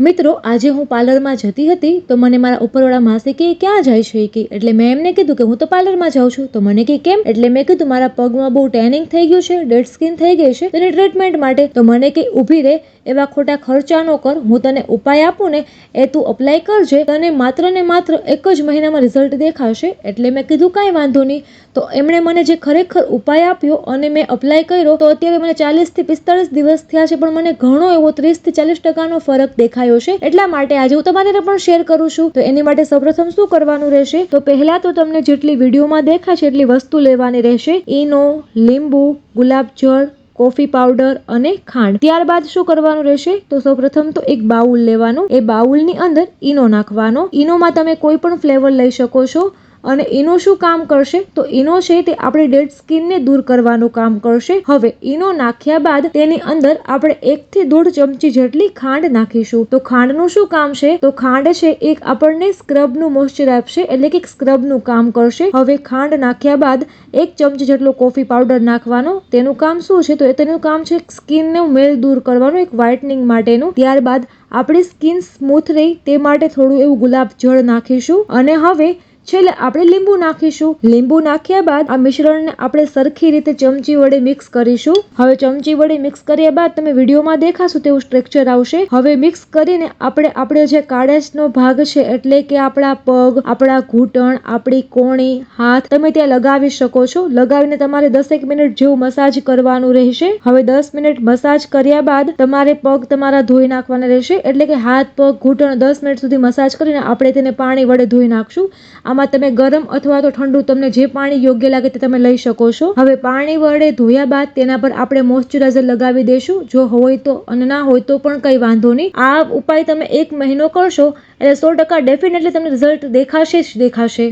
મિત્રો, આજે હું પાર્લરમાં જતી હતી તો મને મારા ઉપરવાળા માસી કે ક્યાં જાય છે કે, એટલે મેં એમને કીધું કે હું તો પાર્લરમાં જાઉં છું. તો મને કે કેમ? એટલે મેં કીધું મારા પગમાં બહુ ટેનિંગ થઈ ગયું છે, ડેડ સ્કિન થઈ ગઈ છે, તેની ટ્રીટમેન્ટ માટે. તો મને કે ઊભી રહે, એવા ખોટા ખર્ચા ન કર, હું તને ઉપાય આપું ને એ તું અપ્લાય કરજે, તને માત્ર ને માત્ર એક જ મહિનામાં રિઝલ્ટ દેખાશે. એટલે મેં કીધું કાંઈ વાંધો નહીં. તો એમણે મને જે ખરેખર ઉપાય આપ્યો અને મેં અપ્લાય કર્યો તો અત્યારે મને 40 થી 45 દિવસ થયા છે, પણ મને ઘણો એવો 30 થી 40% ફરક દેખાયો છે. એટલા માટે આજે હું તમારે પણ શેર કરું છું. તો એની માટે સૌપ્રથમ શું કરવાનું રહેશે, તો પહેલા તો તમને જેટલી વિડીયોમાં દેખાશે એટલી વસ્તુ લેવાની રહેશે. ઈનો, લીંબુ, ગુલાબજળ, કોફી પાવડર અને ખાંડ. ત્યારબાદ શું કરવાનું રહેશે, તો સૌપ્રથમ તો એક બાઉલ લેવાનું. એ બાઉલની અંદર ઈનો નાખવાનો. ઈનોમાં તમે કોઈ પણ ફ્લેવર લઈ શકો છો. અને ઈનો શું કામ કરશે, તો ઈનો છે તે આપણી ડેડ સ્કિનને દૂર કરવાનું કામ કરશે. હવે ઈનો નાખ્યા બાદ તેની અંદર આપણે 1 થી 1.5 ચમચી જેટલી ખાંડ નાખીશું. તો ખાંડનું શું કામ છે, તો ખાંડ છે એક આપણને સ્ક્રબનું મોઇશ્ચર આપશે, એટલે કે સ્ક્રબનું કામ કરશે. હવે ખાંડ નાખ્યા બાદ 1 ચમચી જેટલો કોફી પાવડર નાખવાનો. તેનું કામ શું છે, તો તેનું કામ છે સ્કિનનું મેલ દૂર કરવાનું, એક વ્હાઇટનિંગ માટેનું. ત્યારબાદ આપણી સ્કિન સ્મૂથ રહે તે માટે થોડું એવું ગુલાબ જળ નાખીશું. અને હવે છેલ્લે આપણે લીંબુ નાખીશું. લીંબુ નાખ્યા બાદ આ મિશ્રણને આપણે સરખી રીતે ચમચી વડે મિક્સ કરીશું. હવે ચમચી વડે મિક્સ કર્યા બાદ તમે વિડીયોમાં દેખાશું તેવું સ્ટ્રક્ચર આવશે. હવે મિક્સ કરીને આપણે જે કાળેશનો ભાગ છે, એટલે કે આપણા પગ, આપણા ઘૂંટણ, આપણી કોણી, હાથ, તમે ત્યાં લગાવી શકો છો. લગાવીને તમારે 10 મિનિટ જેવું મસાજ કરવાનું રહેશે. હવે 10 મિનિટ મસાજ કર્યા બાદ તમારે પગ તમારા ધોઈ નાખવાના રહેશે. એટલે કે હાથ, પગ, ઘૂંટણ 10 મિનિટ સુધી મસાજ કરીને આપણે તેને પાણી વડે ધોઈ નાખશું. આમાં તમે ગરમ અથવા તો ઠંડુ, તમને જે પાણી યોગ્ય લાગે તે તમે લઈ શકો છો. હવે પાણી વડે ધોયા બાદ તેના પર આપણે મોઇશ્ચરાઇઝર લગાવી દેશું, જો હોય તો, અને ના હોય તો પણ કંઈ વાંધો નહીં. આ ઉપાય તમે 1 મહિનો કરશો એટલે 100% ડેફિનેટલી તમને રિઝલ્ટ દેખાશે જ દેખાશે.